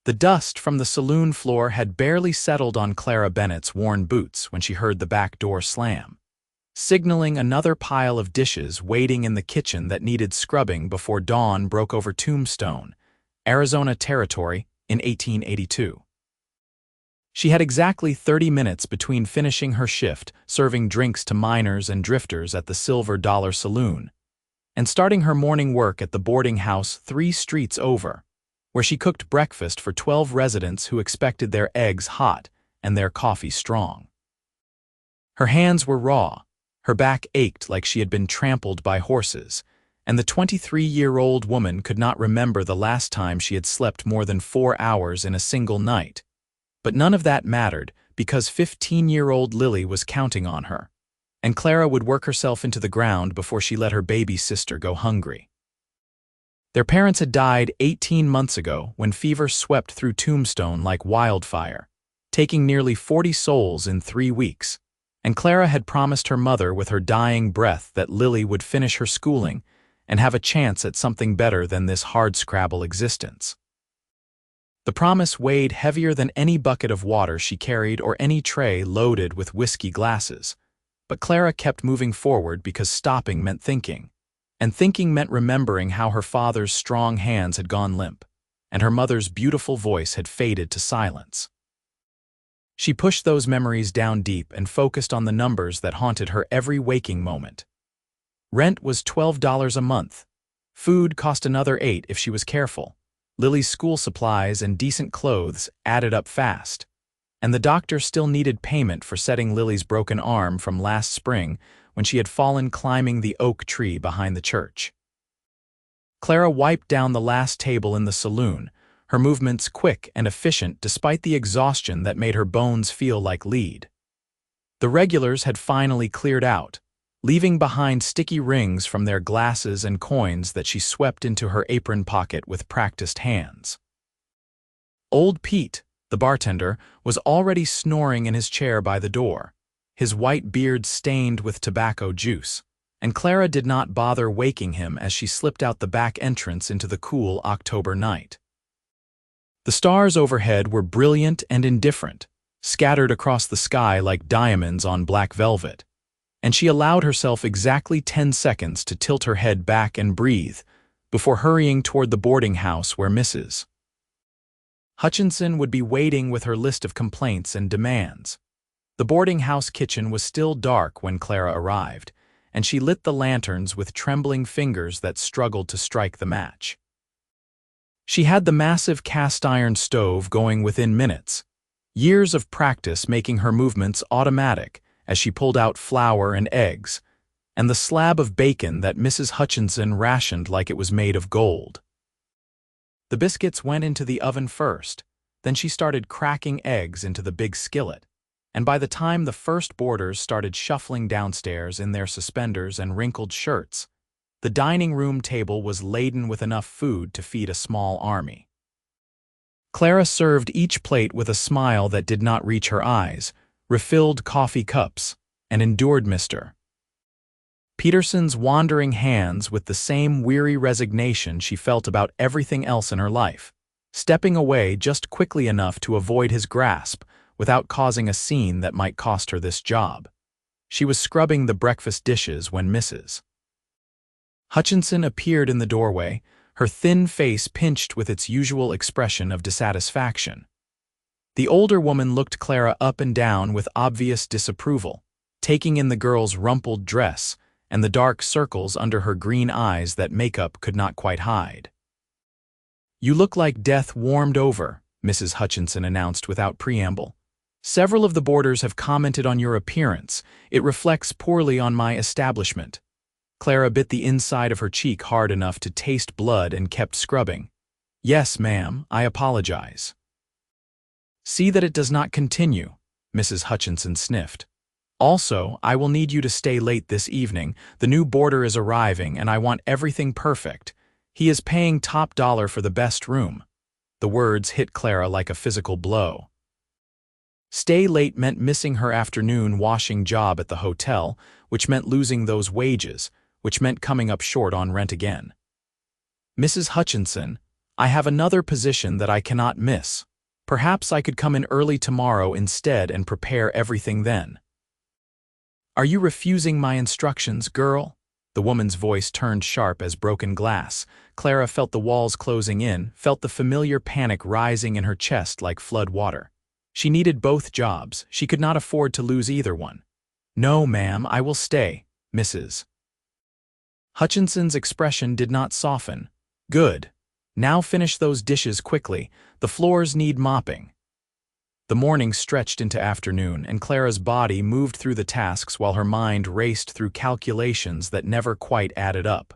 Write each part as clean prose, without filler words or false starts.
The dust from the saloon floor had barely settled on Clara Bennett's worn boots when she heard the back door slam, signaling another pile of dishes waiting in the kitchen that needed scrubbing before dawn broke over Tombstone, Arizona Territory, in 1882. She had exactly 30 minutes between finishing her shift serving drinks to miners and drifters at the Silver Dollar Saloon, and starting her morning work at the boarding house 3 streets over, where she cooked breakfast for 12 residents who expected their eggs hot and their coffee strong. Her hands were raw, her back ached like she had been trampled by horses, and the 23-year-old woman could not remember the last time she had slept more than 4 hours in a single night. But none of that mattered because 15-year-old Lily was counting on her, and Clara would work herself into the ground before she let her baby sister go hungry. Their parents had died 18 months ago when fever swept through Tombstone like wildfire, taking nearly 40 souls in 3 weeks, and Clara had promised her mother with her dying breath that Lily would finish her schooling and have a chance at something better than this hardscrabble existence. The promise weighed heavier than any bucket of water she carried or any tray loaded with whiskey glasses, but Clara kept moving forward because stopping meant thinking, and thinking meant remembering how her father's strong hands had gone limp, and her mother's beautiful voice had faded to silence. She pushed those memories down deep and focused on the numbers that haunted her every waking moment. Rent was $12 a month. Food cost another $8 if she was careful. Lily's school supplies and decent clothes added up fast, and the doctor still needed payment for setting Lily's broken arm from last spring when she had fallen climbing the oak tree behind the church. Clara wiped down the last table in the saloon, her movements quick and efficient despite the exhaustion that made her bones feel like lead. The regulars had finally cleared out, leaving behind sticky rings from their glasses and coins that she swept into her apron pocket with practiced hands. Old Pete, the bartender, was already snoring in his chair by the door, his white beard stained with tobacco juice, and Clara did not bother waking him as she slipped out the back entrance into the cool October night. The stars overhead were brilliant and indifferent, scattered across the sky like diamonds on black velvet, and she allowed herself exactly 10 seconds to tilt her head back and breathe before hurrying toward the boarding house where Mrs. Hutchinson would be waiting with her list of complaints and demands. The boarding house kitchen was still dark when Clara arrived, and she lit the lanterns with trembling fingers that struggled to strike the match. She had the massive cast-iron stove going within minutes, years of practice making her movements automatic as she pulled out flour and eggs, and the slab of bacon that Mrs. Hutchinson rationed like it was made of gold. The biscuits went into the oven first, then she started cracking eggs into the big skillet, and by the time the first boarders started shuffling downstairs in their suspenders and wrinkled shirts, the dining room table was laden with enough food to feed a small army. Clara served each plate with a smile that did not reach her eyes, refilled coffee cups, and endured Mr. Peterson's wandering hands with the same weary resignation she felt about everything else in her life, stepping away just quickly enough to avoid his grasp without causing a scene that might cost her this job. She was scrubbing the breakfast dishes when Mrs. Hutchinson appeared in the doorway, her thin face pinched with its usual expression of dissatisfaction. The older woman looked Clara up and down with obvious disapproval, taking in the girl's rumpled dress and the dark circles under her green eyes that makeup could not quite hide. "You look like death warmed over," Mrs. Hutchinson announced without preamble. "Several of the boarders have commented on your appearance. It reflects poorly on my establishment." Clara bit the inside of her cheek hard enough to taste blood and kept scrubbing. "Yes, ma'am, I apologize." "See that it does not continue," Mrs. Hutchinson sniffed. "Also, I will need you to stay late this evening. The new boarder is arriving and I want everything perfect. He is paying top dollar for the best room." The words hit Clara like a physical blow. Stay late meant missing her afternoon washing job at the hotel, which meant losing those wages, which meant coming up short on rent again. "Mrs. Hutchinson, I have another position that I cannot miss. Perhaps I could come in early tomorrow instead and prepare everything then." "Are you refusing my instructions, girl?" The woman's voice turned sharp as broken glass. Clara felt the walls closing in, felt the familiar panic rising in her chest like flood water. She needed both jobs. She could not afford to lose either one. "No, ma'am, I will stay, Mrs." Hutchinson's expression did not soften. "Good. Now finish those dishes quickly. The floors need mopping." The morning stretched into afternoon, and Clara's body moved through the tasks while her mind raced through calculations that never quite added up.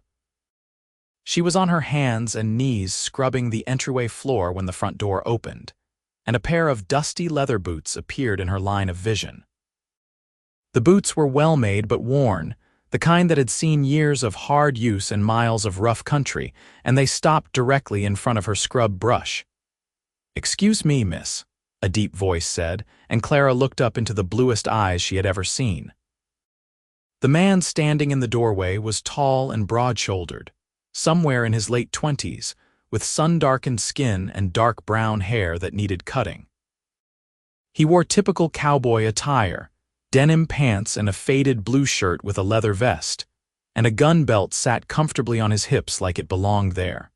She was on her hands and knees scrubbing the entryway floor when the front door opened, and a pair of dusty leather boots appeared in her line of vision. The boots were well-made but worn, the kind that had seen years of hard use and miles of rough country, and they stopped directly in front of her scrub brush. "Excuse me, miss," a deep voice said, and Clara looked up into the bluest eyes she had ever seen. The man standing in the doorway was tall and broad-shouldered, somewhere in his late 20s, with sun-darkened skin and dark brown hair that needed cutting. He wore typical cowboy attire, denim pants and a faded blue shirt with a leather vest, and a gun belt sat comfortably on his hips like it belonged there.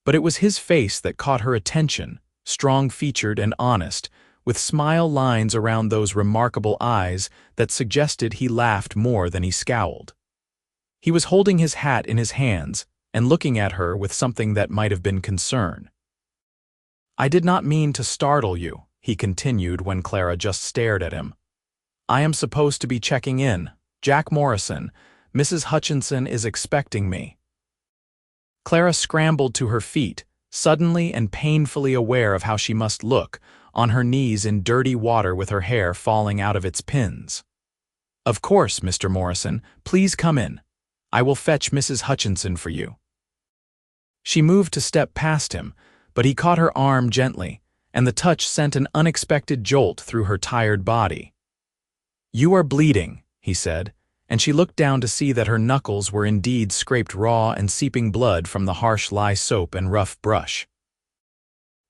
But it was his face that caught her attention, strong-featured and honest, with smile lines around those remarkable eyes that suggested he laughed more than he scowled. He was holding his hat in his hands and looking at her with something that might have been concern. "I did not mean to startle you," he continued when Clara just stared at him. "I am supposed to be checking in. Jack Morrison. Mrs. Hutchinson is expecting me." Clara scrambled to her feet, suddenly and painfully aware of how she must look, on her knees in dirty water with her hair falling out of its pins. "Of course, Mr. Morrison. Please come in. I will fetch Mrs. Hutchinson for you." She moved to step past him, but he caught her arm gently, and the touch sent an unexpected jolt through her tired body. "You are bleeding," he said, and she looked down to see that her knuckles were indeed scraped raw and seeping blood from the harsh lye soap and rough brush.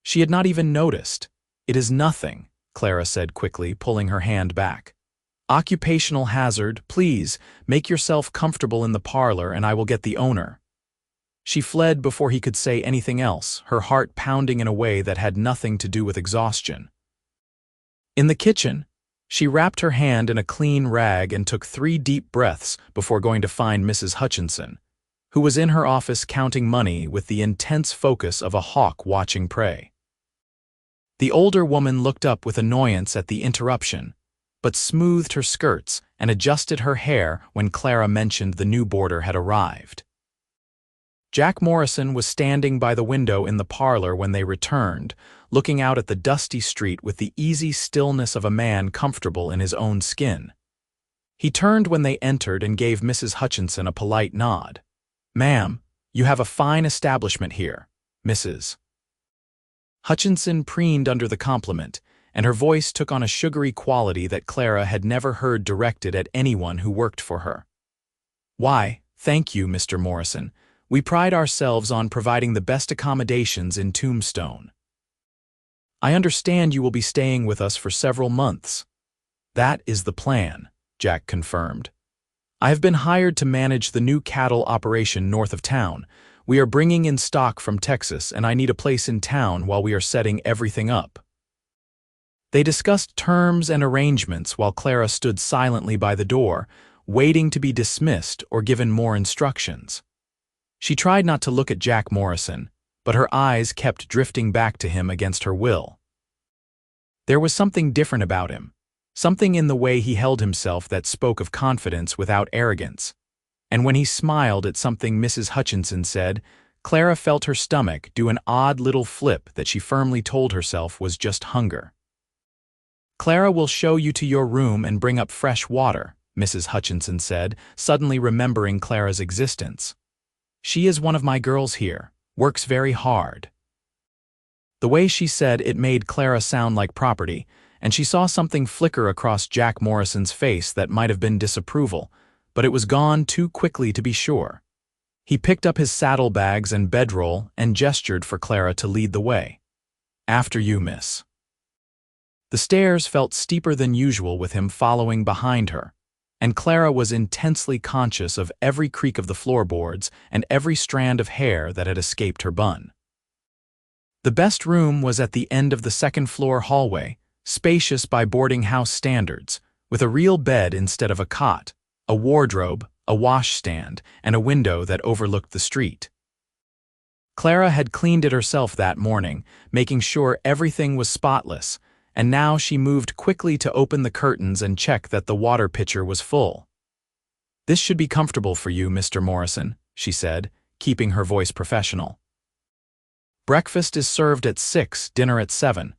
She had not even noticed. "It is nothing," Clara said quickly, pulling her hand back. "Occupational hazard. Please, make yourself comfortable in the parlor and I will get the owner." She fled before he could say anything else, her heart pounding in a way that had nothing to do with exhaustion. In the kitchen, she wrapped her hand in a clean rag and took 3 deep breaths before going to find Mrs. Hutchinson, who was in her office counting money with the intense focus of a hawk watching prey. The older woman looked up with annoyance at the interruption, but smoothed her skirts and adjusted her hair when Clara mentioned the new boarder had arrived. Jack Morrison was standing by the window in the parlor when they returned, looking out at the dusty street with the easy stillness of a man comfortable in his own skin. He turned when they entered and gave Mrs. Hutchinson a polite nod. "Ma'am, you have a fine establishment here, Mrs." Hutchinson preened under the compliment, and her voice took on a sugary quality that Clara had never heard directed at anyone who worked for her. "Why, thank you, Mr. Morrison. We pride ourselves on providing the best accommodations in Tombstone. I understand you will be staying with us for several months." "That is the plan," Jack confirmed. "I have been hired to manage the new cattle operation north of town. We are bringing in stock from Texas, and I need a place in town while we are setting everything up." They discussed terms and arrangements while Clara stood silently by the door, waiting to be dismissed or given more instructions. She tried not to look at Jack Morrison, but her eyes kept drifting back to him against her will. There was something different about him, something in the way he held himself that spoke of confidence without arrogance. And when he smiled at something Mrs. Hutchinson said, Clara felt her stomach do an odd little flip that she firmly told herself was just hunger. "Clara will show you to your room and bring up fresh water," Mrs. Hutchinson said, suddenly remembering Clara's existence. "She is one of my girls here, works very hard." The way she said it made Clara sound like property, and she saw something flicker across Jack Morrison's face that might have been disapproval, but it was gone too quickly to be sure. He picked up his saddlebags and bedroll and gestured for Clara to lead the way. "After you, miss." The stairs felt steeper than usual with him following behind her, and Clara was intensely conscious of every creak of the floorboards and every strand of hair that had escaped her bun. The best room was at the end of the second-floor hallway, spacious by boarding house standards, with a real bed instead of a cot, a wardrobe, a washstand, and a window that overlooked the street. Clara had cleaned it herself that morning, making sure everything was spotless, and now she moved quickly to open the curtains and check that the water pitcher was full. "This should be comfortable for you, Mr. Morrison," she said, keeping her voice professional. "Breakfast is served at 6, dinner at 7.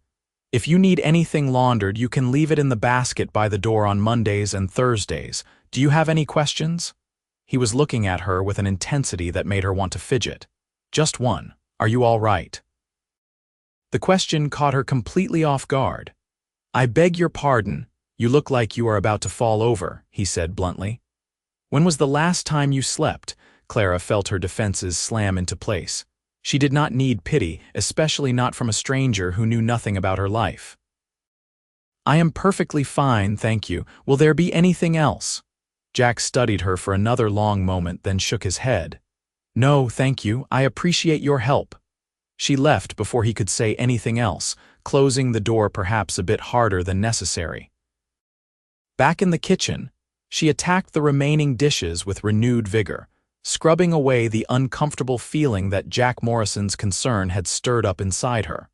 If you need anything laundered, you can leave it in the basket by the door on Mondays and Thursdays. Do you have any questions?" He was looking at her with an intensity that made her want to fidget. "Just one. Are you all right?" The question caught her completely off guard. "I beg your pardon, you look like you are about to fall over," he said bluntly. "When was the last time you slept?" Clara felt her defenses slam into place. She did not need pity, especially not from a stranger who knew nothing about her life. "I am perfectly fine, thank you. Will there be anything else?" Jack studied her for another long moment, then shook his head. "No, thank you. I appreciate your help." She left before he could say anything else, closing the door perhaps a bit harder than necessary. Back in the kitchen, she attacked the remaining dishes with renewed vigor, scrubbing away the uncomfortable feeling that Jack Morrison's concern had stirred up inside her.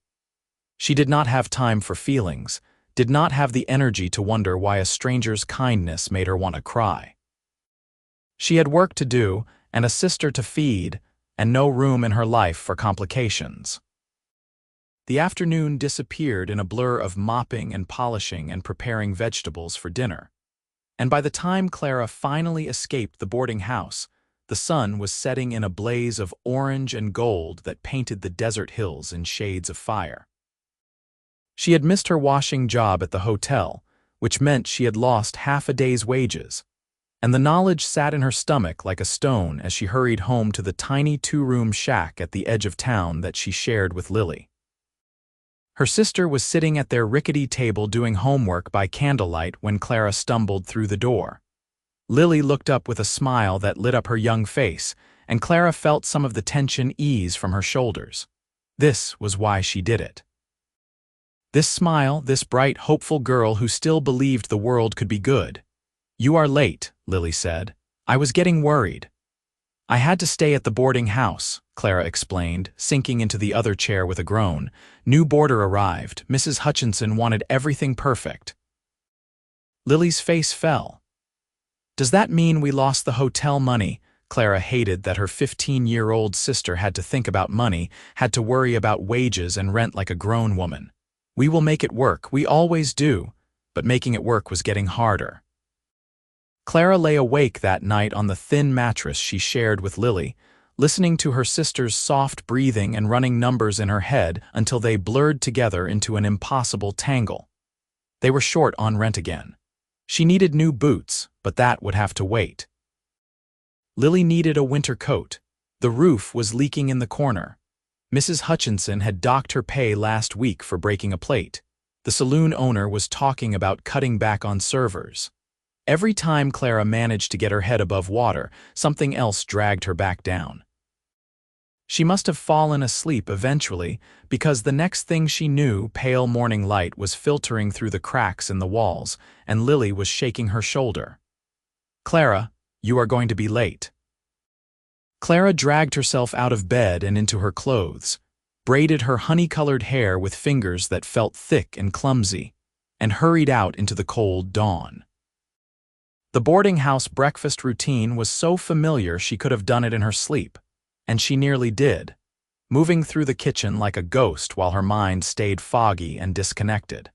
She did not have time for feelings, did not have the energy to wonder why a stranger's kindness made her want to cry. She had work to do and a sister to feed, and no room in her life for complications. The afternoon disappeared in a blur of mopping and polishing and preparing vegetables for dinner, and by the time Clara finally escaped the boarding house, the sun was setting in a blaze of orange and gold that painted the desert hills in shades of fire. She had missed her washing job at the hotel, which meant she had lost half a day's wages, and the knowledge sat in her stomach like a stone as she hurried home to the tiny two-room shack at the edge of town that she shared with Lily. Her sister was sitting at their rickety table doing homework by candlelight when Clara stumbled through the door. Lily looked up with a smile that lit up her young face, and Clara felt some of the tension ease from her shoulders. This was why she did it. This smile, this bright, hopeful girl who still believed the world could be good. "You are late," Lily said. "I was getting worried." "I had to stay at the boarding house," Clara explained, sinking into the other chair with a groan. "New boarder arrived. Mrs. Hutchinson wanted everything perfect." Lily's face fell. "Does that mean we lost the hotel money?" Clara hated that her 15-year-old sister had to think about money, had to worry about wages and rent like a grown woman. "We will make it work, we always do," but making it work was getting harder. Clara lay awake that night on the thin mattress she shared with Lily, listening to her sister's soft breathing and running numbers in her head until they blurred together into an impossible tangle. They were short on rent again. She needed new boots, but that would have to wait. Lily needed a winter coat. The roof was leaking in the corner. Mrs. Hutchinson had docked her pay last week for breaking a plate. The saloon owner was talking about cutting back on servers. Every time Clara managed to get her head above water, something else dragged her back down. She must have fallen asleep eventually, because the next thing she knew, pale morning light was filtering through the cracks in the walls, and Lily was shaking her shoulder. "Clara, you are going to be late." Clara dragged herself out of bed and into her clothes, braided her honey-colored hair with fingers that felt thick and clumsy, and hurried out into the cold dawn. The boarding house breakfast routine was so familiar she could have done it in her sleep, and she nearly did, moving through the kitchen like a ghost while her mind stayed foggy and disconnected.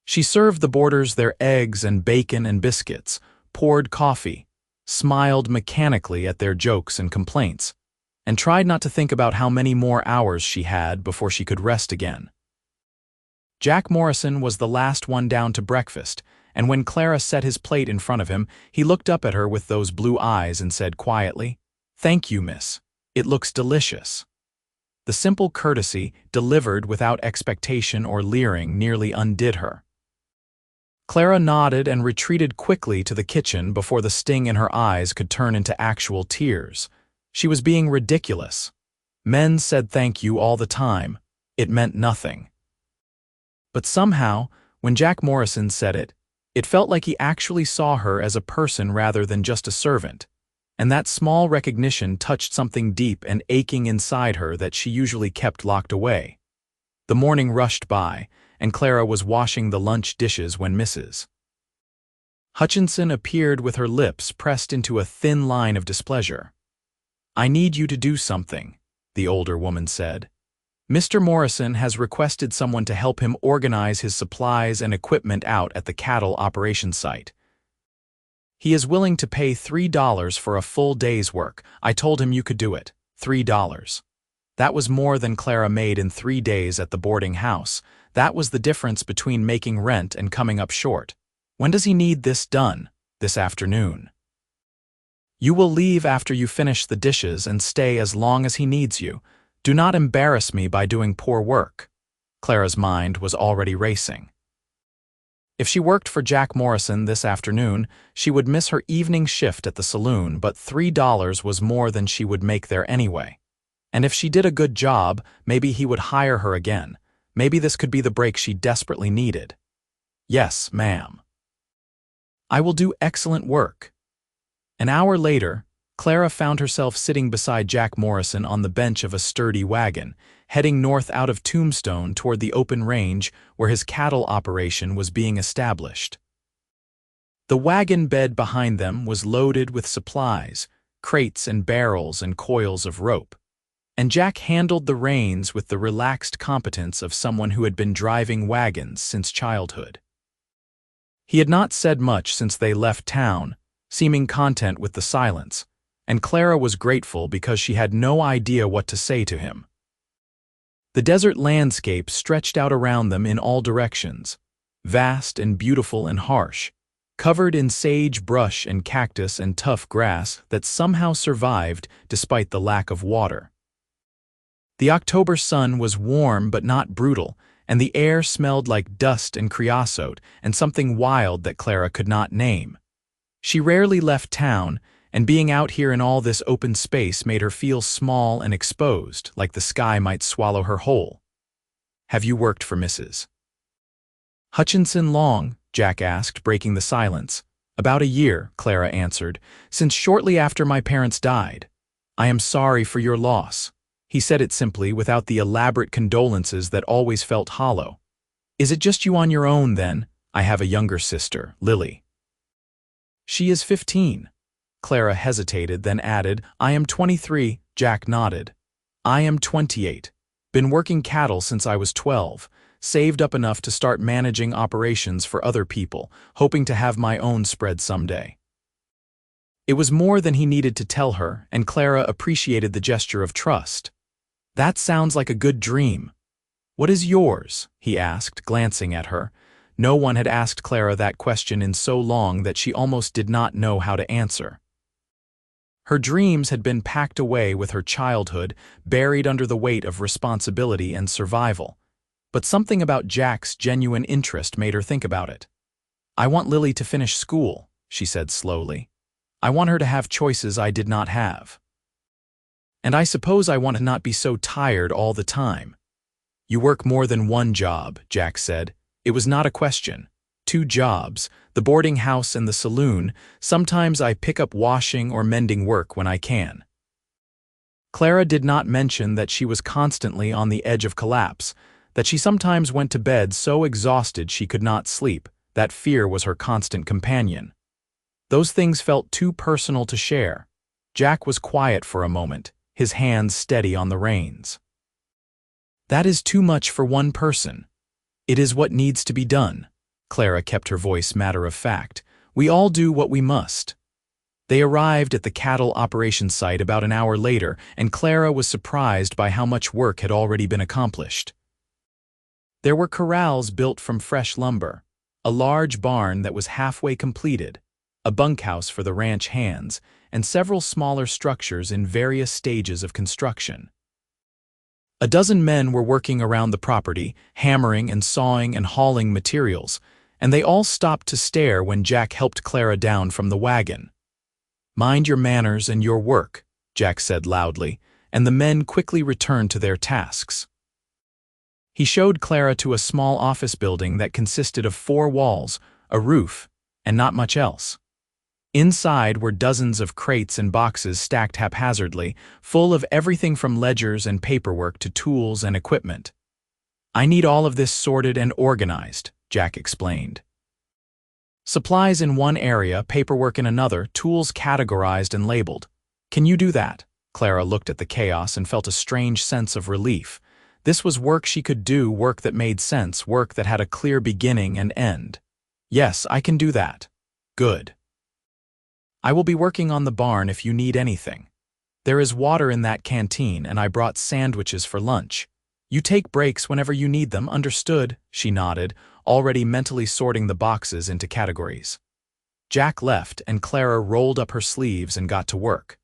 She served the boarders their eggs and bacon and biscuits, poured coffee, smiled mechanically at their jokes and complaints, and tried not to think about how many more hours she had before she could rest again. Jack Morrison was the last one down to breakfast, and when Clara set his plate in front of him, he looked up at her with those blue eyes and said quietly, "Thank you, miss. It looks delicious." The simple courtesy, delivered without expectation or leering, nearly undid her. Clara nodded and retreated quickly to the kitchen before the sting in her eyes could turn into actual tears. She was being ridiculous. Men said thank you all the time. It meant nothing. But somehow, when Jack Morrison said it, it felt like he actually saw her as a person rather than just a servant. And that small recognition touched something deep and aching inside her that she usually kept locked away. The morning rushed by, and Clara was washing the lunch dishes when Mrs. Hutchinson appeared with her lips pressed into a thin line of displeasure. "I need you to do something," the older woman said. "Mr. Morrison has requested someone to help him organize his supplies and equipment out at the cattle operation site. He is willing to pay $3 for a full day's work. I told him you could do it. $3. That was more than Clara made in 3 days at the boarding house. That was the difference between making rent and coming up short. When does he need this done? This afternoon. You will leave after you finish the dishes and stay as long as he needs you. Do not embarrass me by doing poor work." Clara's mind was already racing. If she worked for Jack Morrison this afternoon, she would miss her evening shift at the saloon, but $3 was more than she would make there anyway. And if she did a good job, maybe he would hire her again. Maybe this could be the break she desperately needed. "Yes, ma'am. I will do excellent work." An hour later, Clara found herself sitting beside Jack Morrison on the bench of a sturdy wagon, heading north out of Tombstone toward the open range where his cattle operation was being established. The wagon bed behind them was loaded with supplies, crates and barrels and coils of rope, and Jack handled the reins with the relaxed competence of someone who had been driving wagons since childhood. He had not said much since they left town, seeming content with the silence, and Clara was grateful because she had no idea what to say to him. The desert landscape stretched out around them in all directions, vast and beautiful and harsh, covered in sage brush and cactus and tough grass that somehow survived despite the lack of water. The October sun was warm but not brutal, and the air smelled like dust and creosote and something wild that Clara could not name. She rarely left town, and being out here in all this open space made her feel small and exposed, like the sky might swallow her whole. "Have you worked for Mrs. Hutchinson long?" Jack asked, breaking the silence. "About a year," Clara answered, "since shortly after my parents died. I am sorry for your loss." He said it simply, without the elaborate condolences that always felt hollow. "Is it just you on your own, then?" "I have a younger sister, Lily." "She is 15. Clara hesitated, then added, "I am 23. Jack nodded. "I am 28. Been working cattle since I was 12. Saved up enough to start managing operations for other people, hoping to have my own spread someday." It was more than he needed to tell her, and Clara appreciated the gesture of trust. "That sounds like a good dream." "What is yours?" he asked, glancing at her. No one had asked Clara that question in so long that she almost did not know how to answer. Her dreams had been packed away with her childhood, buried under the weight of responsibility and survival. But something about Jack's genuine interest made her think about it. "I want Lily to finish school," she said slowly. "I want her to have choices I did not have. And I suppose I want to not be so tired all the time." "You work more than one job," Jack said. It was not a question. 2 jobs, the boarding house and the saloon. Sometimes I pick up washing or mending work when I can. Clara did not mention that she was constantly on the edge of collapse, that she sometimes went to bed so exhausted she could not sleep. That fear was her constant companion. Those things felt too personal to share. Jack was quiet for a moment, his hands steady on the reins. "That is too much for one person. It is what needs to be done." Clara kept her voice matter-of-fact. "We all do what we must." They arrived at the cattle operation site about an hour later, and Clara was surprised by how much work had already been accomplished. There were corrals built from fresh lumber, a large barn that was halfway completed, a bunkhouse for the ranch hands, and several smaller structures in various stages of construction. A dozen men were working around the property, hammering and sawing and hauling materials, and they all stopped to stare when Jack helped Clara down from the wagon. "Mind your manners and your work," Jack said loudly, and the men quickly returned to their tasks. He showed Clara to a small office building that consisted of 4 walls, a roof, and not much else. Inside were dozens of crates and boxes stacked haphazardly, full of everything from ledgers and paperwork to tools and equipment. "I need all of this sorted and organized," Jack explained. "Supplies in one area, paperwork in another, tools categorized and labeled. Can you do that?" Clara looked at the chaos and felt a strange sense of relief. This was work she could do, work that made sense, work that had a clear beginning and end. "Yes, I can do that." "Good. I will be working on the barn if you need anything. There is water in that canteen, and I brought sandwiches for lunch. You take breaks whenever you need them, understood?" She nodded, already mentally sorting the boxes into categories. Jack left, and Clara rolled up her sleeves and got to work.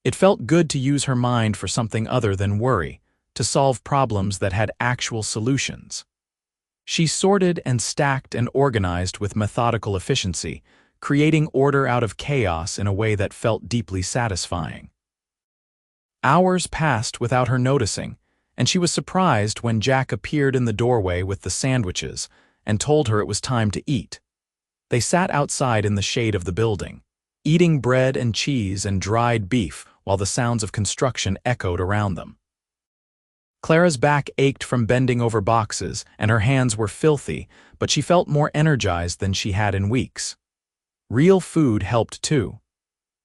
It felt good to use her mind for something other than worry, to solve problems that had actual solutions. She sorted and stacked and organized with methodical efficiency, creating order out of chaos in a way that felt deeply satisfying. Hours passed without her noticing, and she was surprised when Jack appeared in the doorway with the sandwiches and told her it was time to eat. They sat outside in the shade of the building, eating bread and cheese and dried beef while the sounds of construction echoed around them. Clara's back ached from bending over boxes, and her hands were filthy, but she felt more energized than she had in weeks. Real food helped too.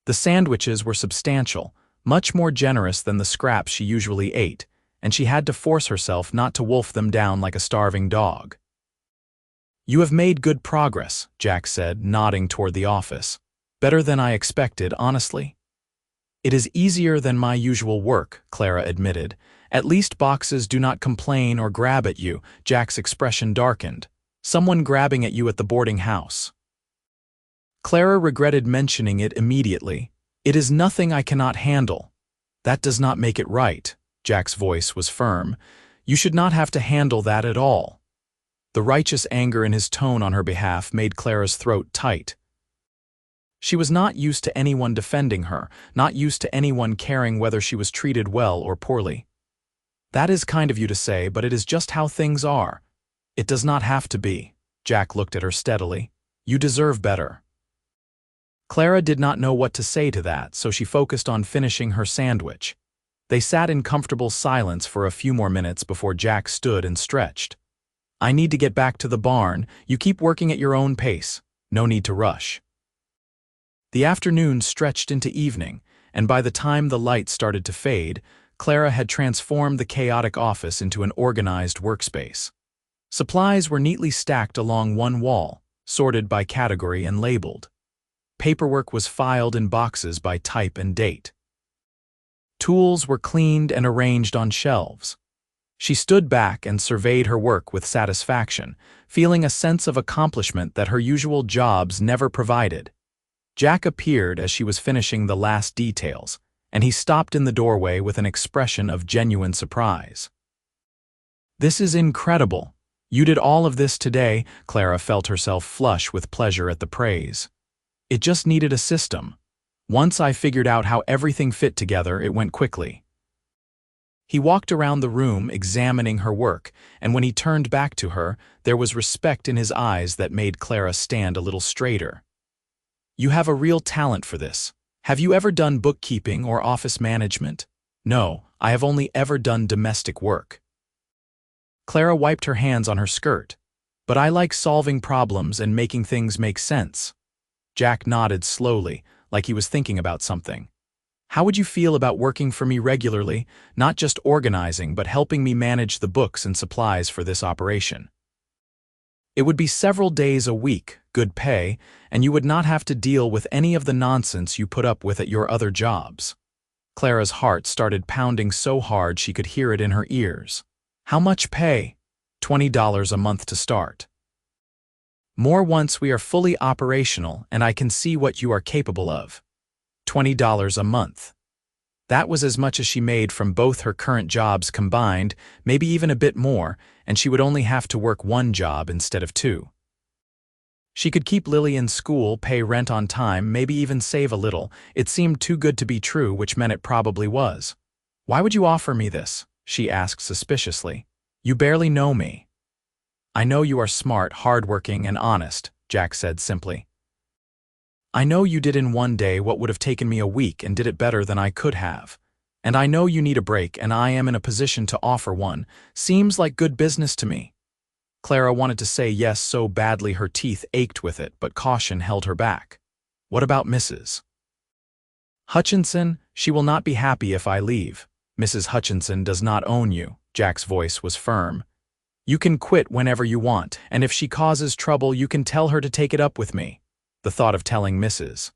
The sandwiches were substantial, much more generous than the scraps she usually ate, and she had to force herself not to wolf them down like a starving dog. "You have made good progress," Jack said, nodding toward the office. "Better than I expected, honestly." "It is easier than my usual work," Clara admitted. "At least boxes do not complain or grab at you." Jack's expression darkened. "Someone grabbing at you at the boarding house." Clara regretted mentioning it immediately. "It is nothing I cannot handle." "That does not make it right." Jack's voice was firm. "You should not have to handle that at all." The righteous anger in his tone on her behalf made Clara's throat tight. She was not used to anyone defending her, not used to anyone caring whether she was treated well or poorly. "That is kind of you to say, but it is just how things are." "It does not have to be." Jack looked at her steadily. "You deserve better." Clara did not know what to say to that, so she focused on finishing her sandwich. They sat in comfortable silence for a few more minutes before Jack stood and stretched. "I need to get back to the barn. You keep working at your own pace. No need to rush." The afternoon stretched into evening, and by the time the light started to fade, Clara had transformed the chaotic office into an organized workspace. Supplies were neatly stacked along one wall, sorted by category and labeled. Paperwork was filed in boxes by type and date. Tools were cleaned and arranged on shelves. She stood back and surveyed her work with satisfaction, feeling a sense of accomplishment that her usual jobs never provided. Jack appeared as she was finishing the last details, and he stopped in the doorway with an expression of genuine surprise. "This is incredible. You did all of this today." Clara felt herself flush with pleasure at the praise. "It just needed a system. Once I figured out how everything fit together, it went quickly." He walked around the room examining her work, and when he turned back to her, there was respect in his eyes that made Clara stand a little straighter. "You have a real talent for this. Have you ever done bookkeeping or office management?" "No, I have only ever done domestic work." Clara wiped her hands on her skirt. "But I like solving problems and making things make sense." Jack nodded slowly, like he was thinking about something. "How would you feel about working for me regularly, not just organizing, but helping me manage the books and supplies for this operation?" "It would be several days a week, good pay, and you would not have to deal with any of the nonsense you put up with at your other jobs." Clara's heart started pounding so hard she could hear it in her ears. "How much pay?" $20 a month to start." More once we are fully operational and I can see what you are capable of. $20 a month. That was as much as she made from both her current jobs combined, maybe even a bit more, and she would only have to work one job instead of two. She could keep Lily in school, pay rent on time, maybe even save a little. It seemed too good to be true, which meant it probably was. "Why would you offer me this?" she asked suspiciously. "You barely know me." "I know you are smart, hardworking, and honest," Jack said simply. "I know you did in one day what would have taken me a week and did it better than I could have. And I know you need a break, and I am in a position to offer one. Seems like good business to me." Clara wanted to say yes so badly her teeth ached with it, but caution held her back. "What about Mrs. Hutchinson? She will not be happy if I leave. Mrs. Hutchinson does not own you." Jack's voice was firm. "You can quit whenever you want, and if she causes trouble you can tell her to take it up with me." The thought of telling Mrs.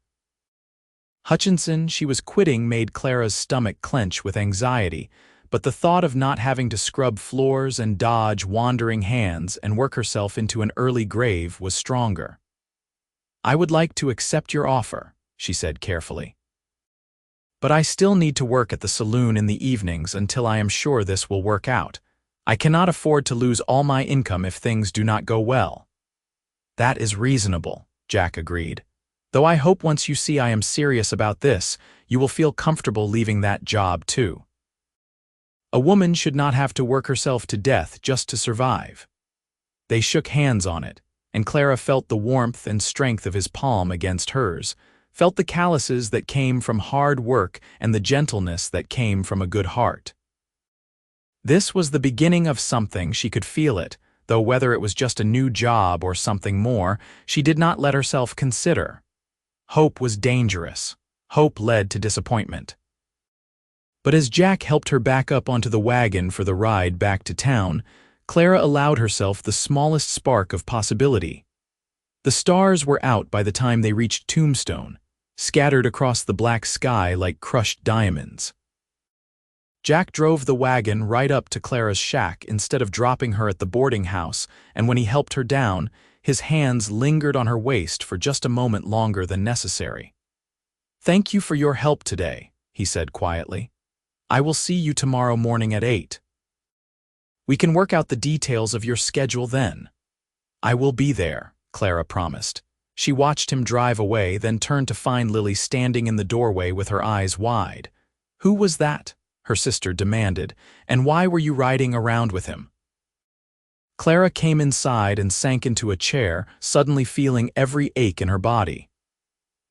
Hutchinson she was quitting made Clara's stomach clench with anxiety, but the thought of not having to scrub floors and dodge wandering hands and work herself into an early grave was stronger. "I would like to accept your offer," she said carefully. "But I still need to work at the saloon in the evenings until I am sure this will work out. I cannot afford to lose all my income if things do not go well." "That is reasonable," Jack agreed. "Though I hope once you see I am serious about this, you will feel comfortable leaving that job too. A woman should not have to work herself to death just to survive." They shook hands on it, and Clara felt the warmth and strength of his palm against hers, felt the calluses that came from hard work and the gentleness that came from a good heart. This was the beginning of something, she could feel it, though whether it was just a new job or something more, she did not let herself consider. Hope was dangerous. Hope led to disappointment. But as Jack helped her back up onto the wagon for the ride back to town, Clara allowed herself the smallest spark of possibility. The stars were out by the time they reached Tombstone, scattered across the black sky like crushed diamonds. Jack drove the wagon right up to Clara's shack instead of dropping her at the boarding house, and when he helped her down, his hands lingered on her waist for just a moment longer than necessary. "Thank you for your help today," he said quietly. "I will see you tomorrow morning at 8. We can work out the details of your schedule then." "I will be there," Clara promised. She watched him drive away, then turned to find Lily standing in the doorway with her eyes wide. "Who was that?" her sister demanded, "and why were you riding around with him?" Clara came inside and sank into a chair, suddenly feeling every ache in her body.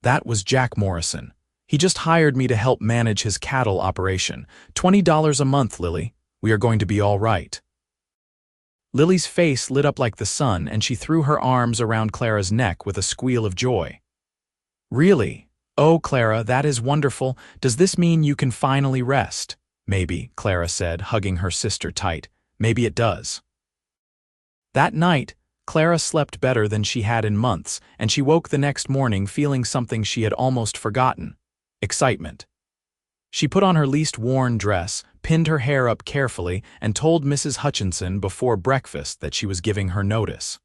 "That was Jack Morrison. He just hired me to help manage his cattle operation. $20 a month, Lily. We are going to be all right." Lily's face lit up like the sun, and she threw her arms around Clara's neck with a squeal of joy. "Really? Oh, Clara, that is wonderful. Does this mean you can finally rest?" "Maybe," Clara said, hugging her sister tight. "Maybe it does." That night, Clara slept better than she had in months, and she woke the next morning feeling something she had almost forgotten: excitement. She put on her least worn dress, pinned her hair up carefully, and told Mrs. Hutchinson before breakfast that she was giving her notice.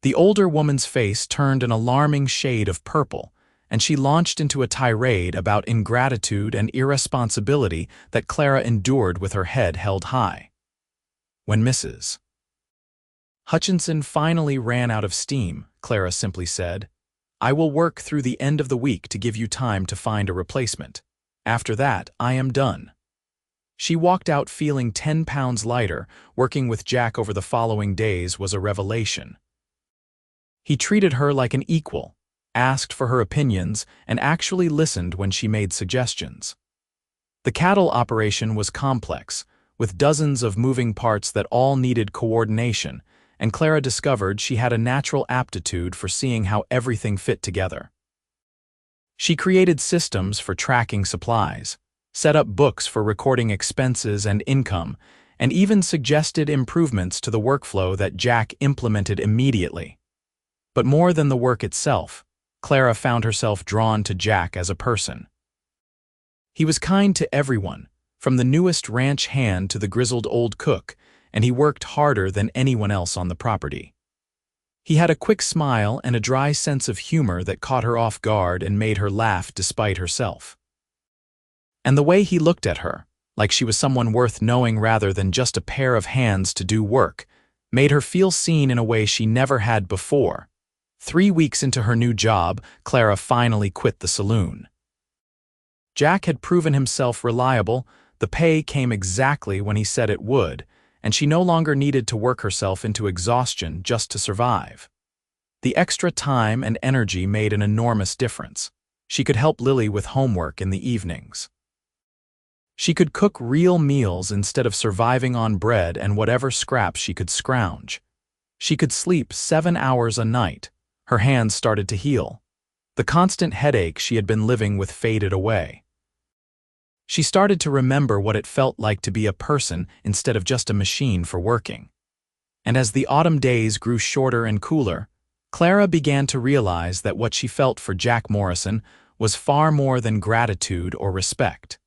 The older woman's face turned an alarming shade of purple, and she launched into a tirade about ingratitude and irresponsibility that Clara endured with her head held high. When Mrs. Hutchinson finally ran out of steam, Clara simply said, "I will work through the end of the week to give you time to find a replacement. After that, I am done." She walked out feeling 10 pounds lighter. Working with Jack over the following days was a revelation. He treated her like an equal, asked for her opinions, and actually listened when she made suggestions. The cattle operation was complex, with dozens of moving parts that all needed coordination, and Clara discovered she had a natural aptitude for seeing how everything fit together. She created systems for tracking supplies, set up books for recording expenses and income, and even suggested improvements to the workflow that Jack implemented immediately. But more than the work itself, Clara found herself drawn to Jack as a person. He was kind to everyone, from the newest ranch hand to the grizzled old cook, and he worked harder than anyone else on the property. He had a quick smile and a dry sense of humor that caught her off guard and made her laugh despite herself. And the way he looked at her, like she was someone worth knowing rather than just a pair of hands to do work, made her feel seen in a way she never had before. 3 weeks into her new job, Clara finally quit the saloon. Jack had proven himself reliable, the pay came exactly when he said it would, and she no longer needed to work herself into exhaustion just to survive. The extra time and energy made an enormous difference. She could help Lily with homework in the evenings. She could cook real meals instead of surviving on bread and whatever scraps she could scrounge. She could sleep 7 hours a night. Her hands started to heal. The constant headache she had been living with faded away. She started to remember what it felt like to be a person instead of just a machine for working. And as the autumn days grew shorter and cooler, Clara began to realize that what she felt for Jack Morrison was far more than gratitude or respect.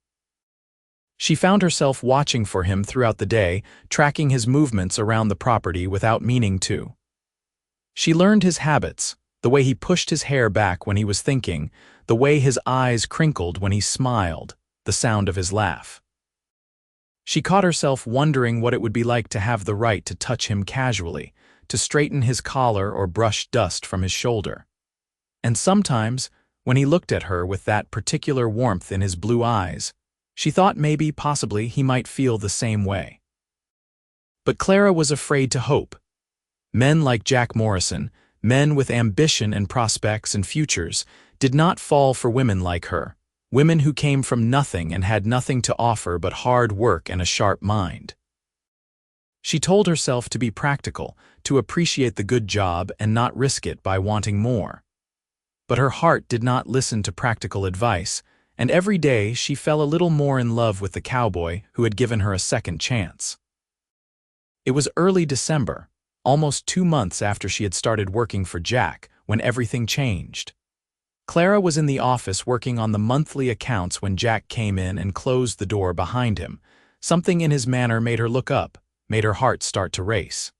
She found herself watching for him throughout the day, tracking his movements around the property without meaning to. She learned his habits, the way he pushed his hair back when he was thinking, the way his eyes crinkled when he smiled, the sound of his laugh. She caught herself wondering what it would be like to have the right to touch him casually, to straighten his collar or brush dust from his shoulder. And sometimes, when he looked at her with that particular warmth in his blue eyes, she thought maybe, possibly, he might feel the same way. But Clara was afraid to hope. Men like Jack Morrison, men with ambition and prospects and futures, did not fall for women like her, women who came from nothing and had nothing to offer but hard work and a sharp mind. She told herself to be practical, to appreciate the good job and not risk it by wanting more. But her heart did not listen to practical advice, and every day she fell a little more in love with the cowboy who had given her a second chance. It was early December, almost 2 months after she had started working for Jack, when everything changed. Clara was in the office working on the monthly accounts when Jack came in and closed the door behind him. Something in his manner made her look up, made her heart start to race.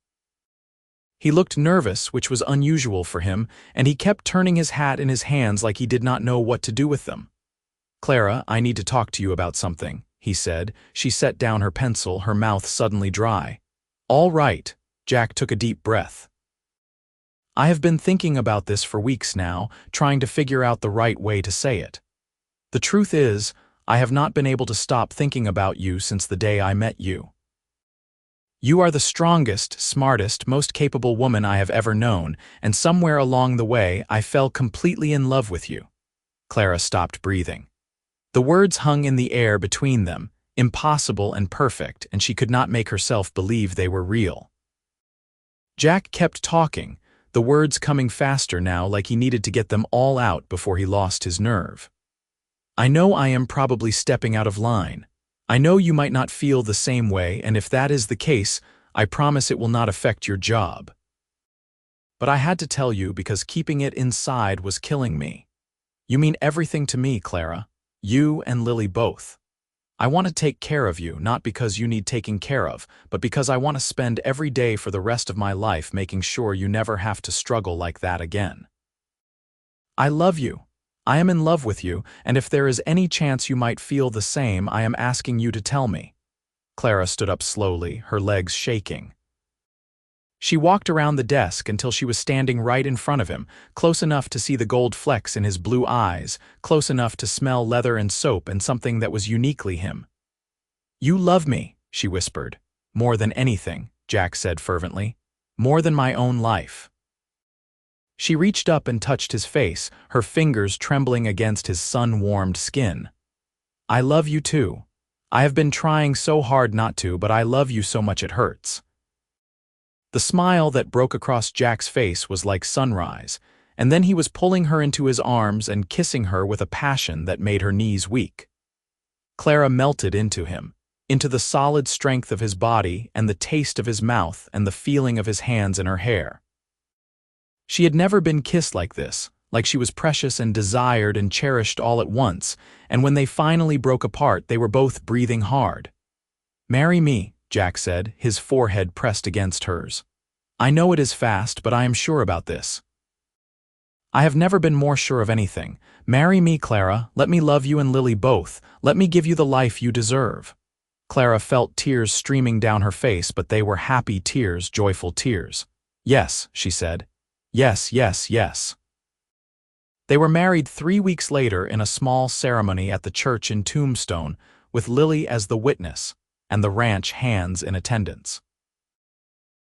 He looked nervous, which was unusual for him, and he kept turning his hat in his hands like he did not know what to do with them. "Clara, I need to talk to you about something," he said. She set down her pencil, her mouth suddenly dry. "All right." Jack took a deep breath. "I have been thinking about this for weeks now, trying to figure out the right way to say it. The truth is, I have not been able to stop thinking about you since the day I met you. You are the strongest, smartest, most capable woman I have ever known, and somewhere along the way I fell completely in love with you." Clara stopped breathing. The words hung in the air between them, impossible and perfect, and she could not make herself believe they were real. Jack kept talking, the words coming faster now like he needed to get them all out before he lost his nerve. "I know I am probably stepping out of line. I know you might not feel the same way, and if that is the case, I promise it will not affect your job. But I had to tell you because keeping it inside was killing me. You mean everything to me, Clara. You and Lily both. I want to take care of you, not because you need taking care of, but because I want to spend every day for the rest of my life making sure you never have to struggle like that again. I love you. I am in love with you, and if there is any chance you might feel the same, I am asking you to tell me." Clara stood up slowly, her legs shaking. She walked around the desk until she was standing right in front of him, close enough to see the gold flecks in his blue eyes, close enough to smell leather and soap and something that was uniquely him. "You love me," she whispered. "More than anything," Jack said fervently. "More than my own life." She reached up and touched his face, her fingers trembling against his sun-warmed skin. "I love you too. I have been trying so hard not to, but I love you so much it hurts." The smile that broke across Jack's face was like sunrise, and then he was pulling her into his arms and kissing her with a passion that made her knees weak. Clara melted into him, into the solid strength of his body and the taste of his mouth and the feeling of his hands in her hair. She had never been kissed like this, like she was precious and desired and cherished all at once, and when they finally broke apart, they were both breathing hard. "Marry me," Jack said, his forehead pressed against hers. I know it is fast, but I am sure about this. I have never been more sure of anything. Marry me, Clara. Let me love you and Lily both. Let me give you the life you deserve. Clara felt tears streaming down her face, but they were happy tears, joyful tears. Yes, she said. Yes, yes, yes. They were married 3 weeks later in a small ceremony at the church in Tombstone, with Lily as the witness and the ranch hands in attendance.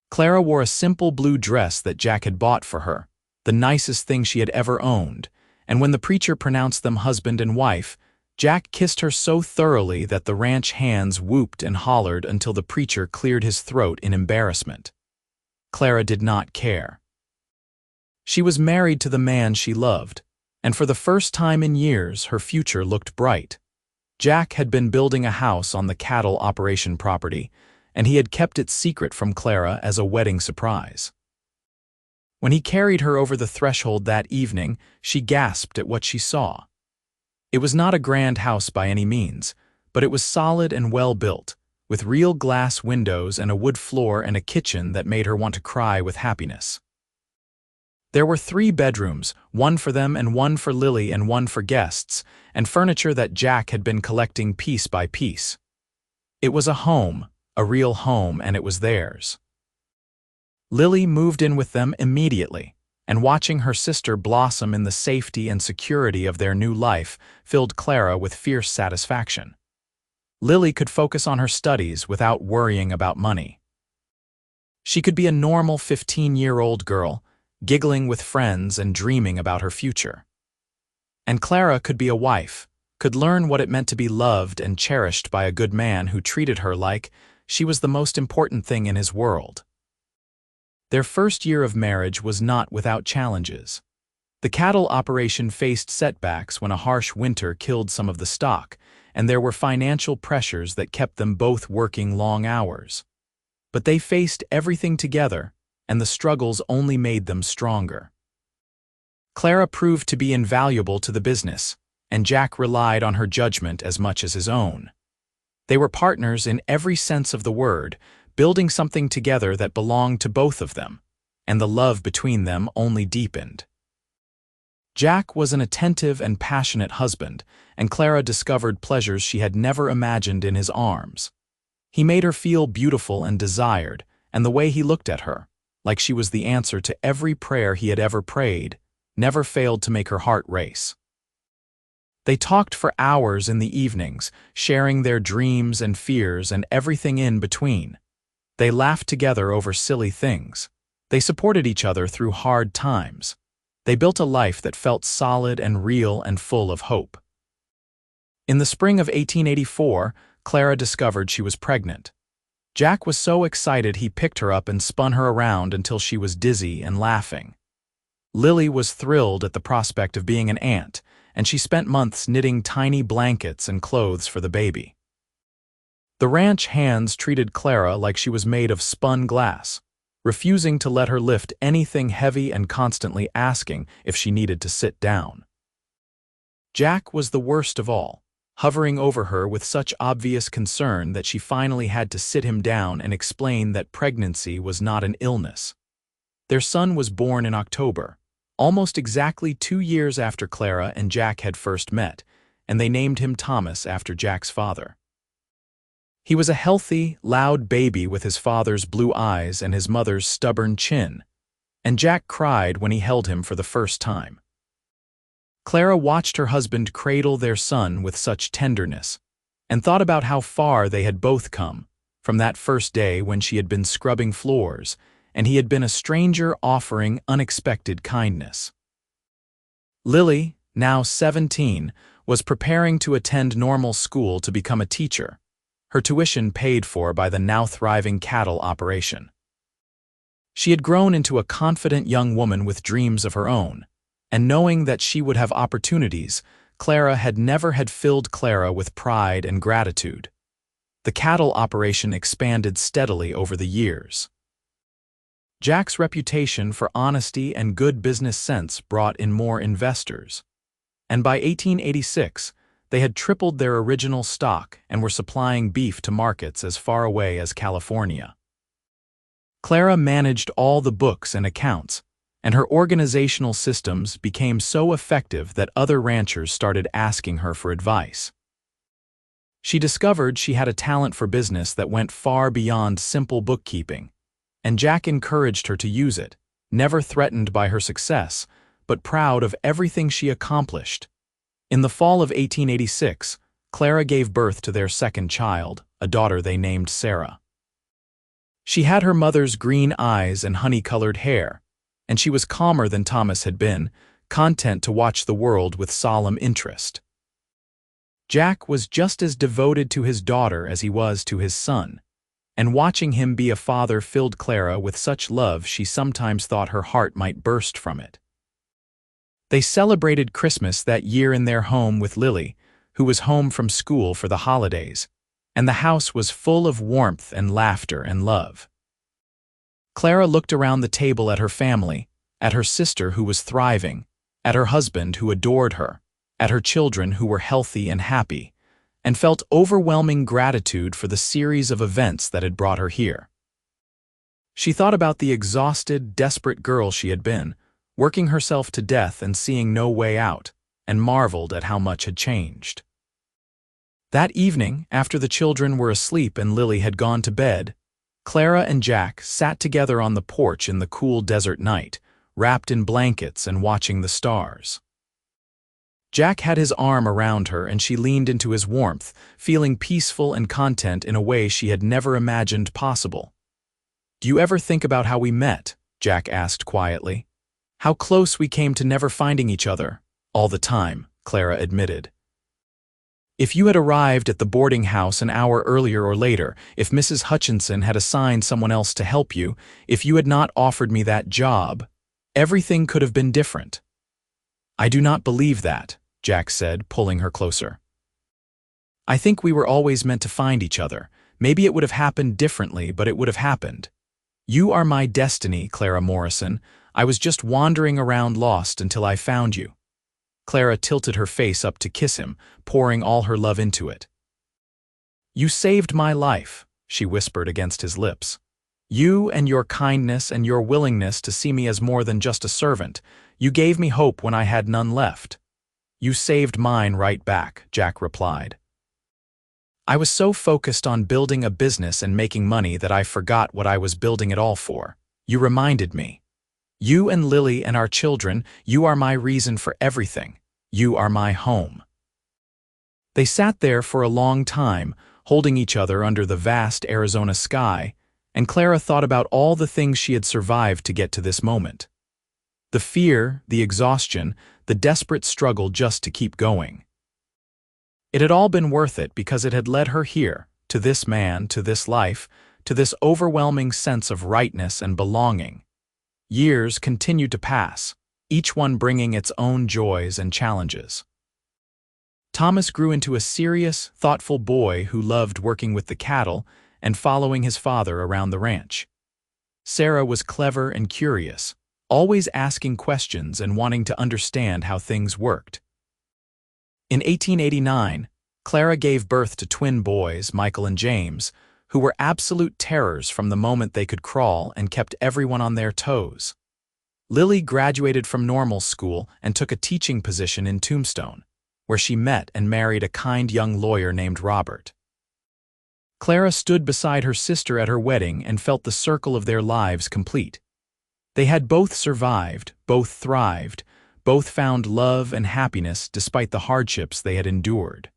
Clara wore a simple blue dress that Jack had bought for her, the nicest thing she had ever owned, and when the preacher pronounced them husband and wife, Jack kissed her so thoroughly that the ranch hands whooped and hollered until the preacher cleared his throat in embarrassment. Clara did not care. She was married to the man she loved, and for the first time in years her future looked bright. Jack had been building a house on the cattle operation property, and he had kept it secret from Clara as a wedding surprise. When he carried her over the threshold that evening, she gasped at what she saw. It was not a grand house by any means, but it was solid and well built, with real glass windows and a wood floor and a kitchen that made her want to cry with happiness. There were 3 bedrooms, one for them and one for Lily and one for guests, and furniture that Jack had been collecting piece by piece. It was a home, a real home, and it was theirs. Lily moved in with them immediately, and watching her sister blossom in the safety and security of their new life filled Clara with fierce satisfaction. Lily could focus on her studies without worrying about money. She could be a normal 15-year-old girl, giggling with friends and dreaming about her future. And Clara could be a wife, could learn what it meant to be loved and cherished by a good man who treated her like she was the most important thing in his world. Their first year of marriage was not without challenges. The cattle operation faced setbacks when a harsh winter killed some of the stock, and there were financial pressures that kept them both working long hours. But they faced everything together, and the struggles only made them stronger. Clara proved to be invaluable to the business, and Jack relied on her judgment as much as his own. They were partners in every sense of the word, building something together that belonged to both of them, and the love between them only deepened. Jack was an attentive and passionate husband, and Clara discovered pleasures she had never imagined in his arms. He made her feel beautiful and desired, and the way he looked at her, like she was the answer to every prayer he had ever prayed, never failed to make her heart race. They talked for hours in the evenings, sharing their dreams and fears and everything in between. They laughed together over silly things. They supported each other through hard times. They built a life that felt solid and real and full of hope. In the spring of 1884, Clara discovered she was pregnant. Jack was so excited he picked her up and spun her around until she was dizzy and laughing. Lily was thrilled at the prospect of being an aunt, and she spent months knitting tiny blankets and clothes for the baby. The ranch hands treated Clara like she was made of spun glass, refusing to let her lift anything heavy and constantly asking if she needed to sit down. Jack was the worst of all, hovering over her with such obvious concern that she finally had to sit him down and explain that pregnancy was not an illness. Their son was born in October, almost exactly 2 years after Clara and Jack had first met, and they named him Thomas after Jack's father. He was a healthy, loud baby with his father's blue eyes and his mother's stubborn chin, and Jack cried when he held him for the first time. Clara watched her husband cradle their son with such tenderness, and thought about how far they had both come, from that first day when she had been scrubbing floors, and he had been a stranger offering unexpected kindness. Lily, now 17, was preparing to attend normal school to become a teacher, her tuition paid for by the now thriving cattle operation. She had grown into a confident young woman with dreams of her own, and knowing that she would have opportunities, Clara had never filled Clara with pride and gratitude. The cattle operation expanded steadily over the years. Jack's reputation for honesty and good business sense brought in more investors, and by 1886, they had tripled their original stock and were supplying beef to markets as far away as California. Clara managed all the books and accounts, and her organizational systems became so effective that other ranchers started asking her for advice. She discovered she had a talent for business that went far beyond simple bookkeeping, and Jack encouraged her to use it, never threatened by her success, but proud of everything she accomplished. In the fall of 1886, Clara gave birth to their second child, a daughter they named Sarah. She had her mother's green eyes and honey-colored hair, and she was calmer than Thomas had been, content to watch the world with solemn interest. Jack was just as devoted to his daughter as he was to his son, and watching him be a father filled Clara with such love she sometimes thought her heart might burst from it. They celebrated Christmas that year in their home with Lily, who was home from school for the holidays, and the house was full of warmth and laughter and love. Clara looked around the table at her family, at her sister who was thriving, at her husband who adored her, at her children who were healthy and happy, and felt overwhelming gratitude for the series of events that had brought her here. She thought about the exhausted, desperate girl she had been, working herself to death and seeing no way out, and marveled at how much had changed. That evening, after the children were asleep and Lily had gone to bed, Clara and Jack sat together on the porch in the cool desert night, wrapped in blankets and watching the stars. Jack had his arm around her and she leaned into his warmth, feeling peaceful and content in a way she had never imagined possible. "Do you ever think about how we met?" Jack asked quietly. "How close we came to never finding each other." "All the time," Clara admitted. "If you had arrived at the boarding house an hour earlier or later, if Mrs. Hutchinson had assigned someone else to help you, if you had not offered me that job, everything could have been different." "I do not believe that," Jack said, pulling her closer. "I think we were always meant to find each other. Maybe it would have happened differently, but it would have happened. You are my destiny, Clara Morrison. I was just wandering around lost until I found you." Clara tilted her face up to kiss him, pouring all her love into it. "You saved my life," she whispered against his lips. "You and your kindness and your willingness to see me as more than just a servant. You gave me hope when I had none left." "You saved mine right back," Jack replied. "I was so focused on building a business and making money that I forgot what I was building it all for. You reminded me. You and Lily and our children, you are my reason for everything. You are my home." They sat there for a long time, holding each other under the vast Arizona sky, and Clara thought about all the things she had survived to get to this moment. The fear, the exhaustion, the desperate struggle just to keep going. It had all been worth it because it had led her here, to this man, to this life, to this overwhelming sense of rightness and belonging. Years continued to pass, each one bringing its own joys and challenges. Thomas grew into a serious, thoughtful boy who loved working with the cattle and following his father around the ranch. Sarah was clever and curious, always asking questions and wanting to understand how things worked. In 1889, Clara gave birth to twin boys, Michael and James, who were absolute terrors from the moment they could crawl and kept everyone on their toes. Lily graduated from normal school and took a teaching position in Tombstone, where she met and married a kind young lawyer named Robert. Clara stood beside her sister at her wedding and felt the circle of their lives complete. They had both survived, both thrived, both found love and happiness despite the hardships they had endured.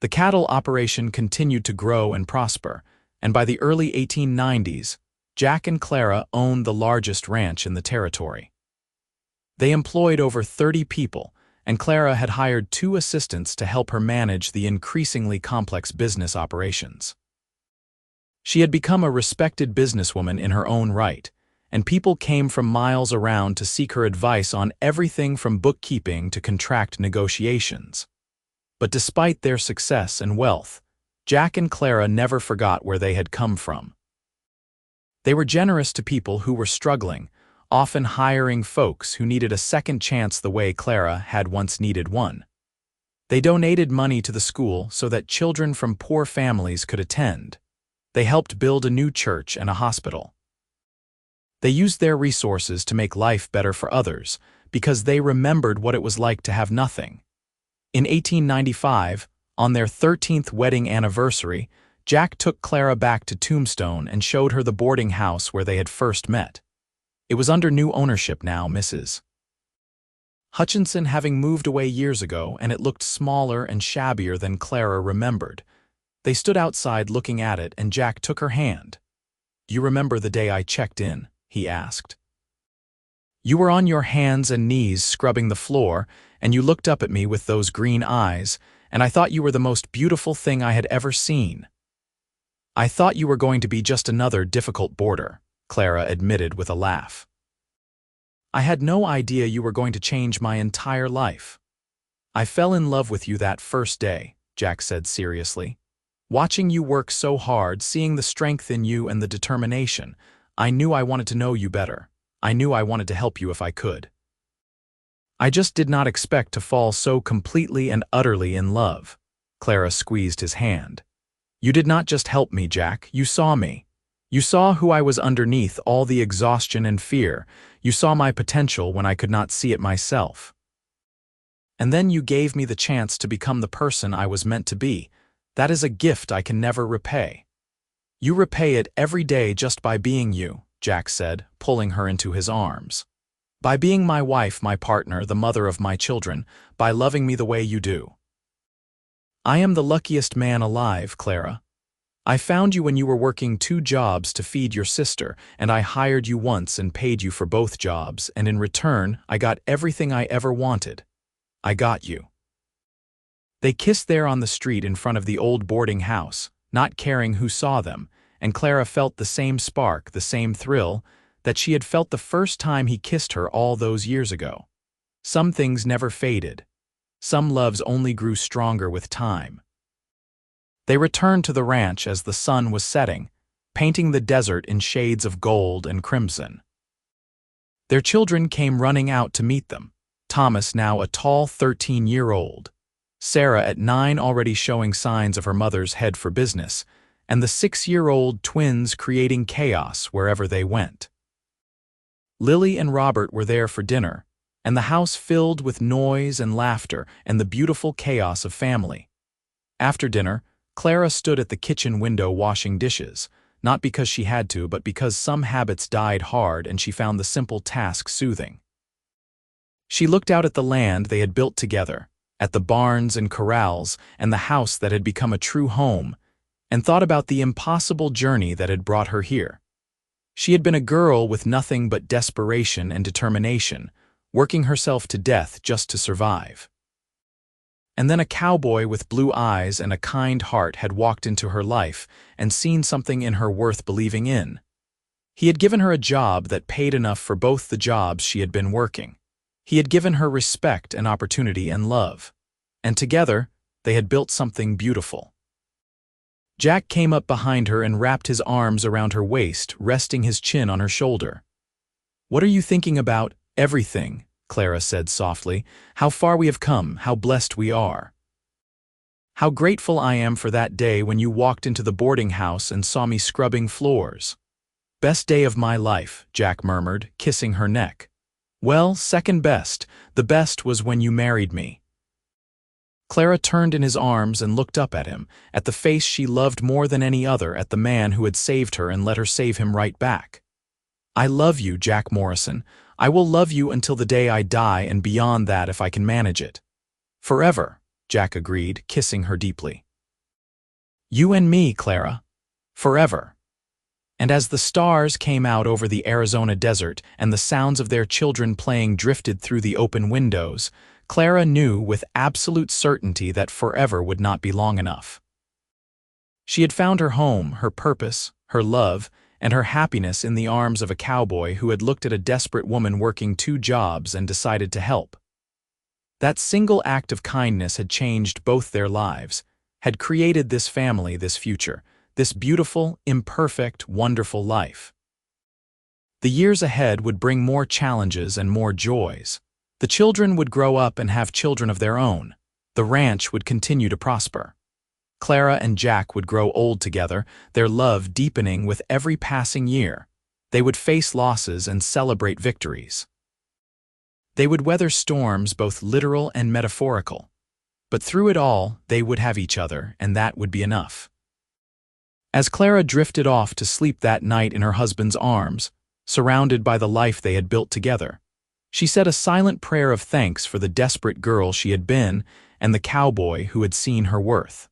The cattle operation continued to grow and prosper, and by the early 1890s, Jack and Clara owned the largest ranch in the territory. They employed over 30 people, and Clara had hired 2 assistants to help her manage the increasingly complex business operations. She had become a respected businesswoman in her own right, and people came from miles around to seek her advice on everything from bookkeeping to contract negotiations. But despite their success and wealth, Jack and Clara never forgot where they had come from. They were generous to people who were struggling, often hiring folks who needed a second chance the way Clara had once needed one. They donated money to the school so that children from poor families could attend. They helped build a new church and a hospital. They used their resources to make life better for others because they remembered what it was like to have nothing. In 1895, on their 13th wedding anniversary, Jack took Clara back to Tombstone and showed her the boarding house where they had first met. It was under new ownership now, Mrs. Hutchinson having moved away years ago, and it looked smaller and shabbier than Clara remembered. They stood outside looking at it, and Jack took her hand. "Do you remember the day I checked in?" he asked. "You were on your hands and knees scrubbing the floor, and you looked up at me with those green eyes, and I thought you were the most beautiful thing I had ever seen." "I thought you were going to be just another difficult boarder," Clara admitted with a laugh. "I had no idea you were going to change my entire life." "I fell in love with you that first day," Jack said seriously. "Watching you work so hard, seeing the strength in you and the determination, I knew I wanted to know you better. I knew I wanted to help you if I could. I just did not expect to fall so completely and utterly in love." Clara squeezed his hand. "You did not just help me, Jack. You saw me. You saw who I was underneath all the exhaustion and fear. You saw my potential when I could not see it myself. And then you gave me the chance to become the person I was meant to be. That is a gift I can never repay." "You repay it every day just by being you," Jack said, pulling her into his arms. "By being my wife, my partner, the mother of my children, by loving me the way you do." "I am the luckiest man alive, Clara. I found you when you were working 2 jobs to feed your sister, and I hired you once and paid you for both jobs, and in return, I got everything I ever wanted. I got you." They kissed there on the street in front of the old boarding house, not caring who saw them, and Clara felt the same spark, the same thrill, that she had felt the first time he kissed her all those years ago. Some things never faded. Some loves only grew stronger with time. They returned to the ranch as the sun was setting, painting the desert in shades of gold and crimson. Their children came running out to meet them, Thomas now a tall 13-year-old, Sarah at 9 already showing signs of her mother's head for business, and the 6-year-old twins creating chaos wherever they went. Lily and Robert were there for dinner, and the house filled with noise and laughter and the beautiful chaos of family. After dinner, Clara stood at the kitchen window washing dishes, not because she had to, but because some habits died hard and she found the simple task soothing. She looked out at the land they had built together, at the barns and corrals and the house that had become a true home, and thought about the impossible journey that had brought her here. She had been a girl with nothing but desperation and determination, working herself to death just to survive. And then a cowboy with blue eyes and a kind heart had walked into her life and seen something in her worth believing in. He had given her a job that paid enough for both the jobs she had been working. He had given her respect and opportunity and love. And together, they had built something beautiful. Jack came up behind her and wrapped his arms around her waist, resting his chin on her shoulder. "What are you thinking about?" "Everything," Clara said softly. "How far we have come, how blessed we are. How grateful I am for that day when you walked into the boarding house and saw me scrubbing floors." "Best day of my life," Jack murmured, kissing her neck. "Well, second best. The best was when you married me." Clara turned in his arms and looked up at him, at the face she loved more than any other, at the man who had saved her and let her save him right back. "I love you, Jack Morrison. I will love you until the day I die and beyond that if I can manage it." "Forever," Jack agreed, kissing her deeply. "You and me, Clara. Forever." And as the stars came out over the Arizona desert and the sounds of their children playing drifted through the open windows, Clara knew with absolute certainty that forever would not be long enough. She had found her home, her purpose, her love, and her happiness in the arms of a cowboy who had looked at a desperate woman working 2 jobs and decided to help. That single act of kindness had changed both their lives, had created this family, this future, this beautiful, imperfect, wonderful life. The years ahead would bring more challenges and more joys. The children would grow up and have children of their own. The ranch would continue to prosper. Clara and Jack would grow old together, their love deepening with every passing year. They would face losses and celebrate victories. They would weather storms, both literal and metaphorical. But through it all, they would have each other, and that would be enough. As Clara drifted off to sleep that night in her husband's arms, surrounded by the life they had built together, she said a silent prayer of thanks for the desperate girl she had been and the cowboy who had seen her worth.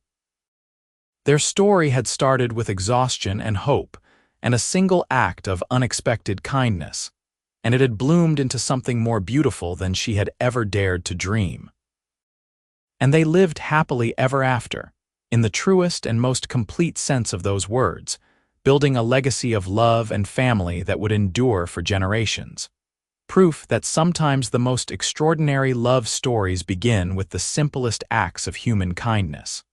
Their story had started with exhaustion and hope, and a single act of unexpected kindness, and it had bloomed into something more beautiful than she had ever dared to dream. And they lived happily ever after, in the truest and most complete sense of those words, building a legacy of love and family that would endure for generations. Proof that sometimes the most extraordinary love stories begin with the simplest acts of human kindness.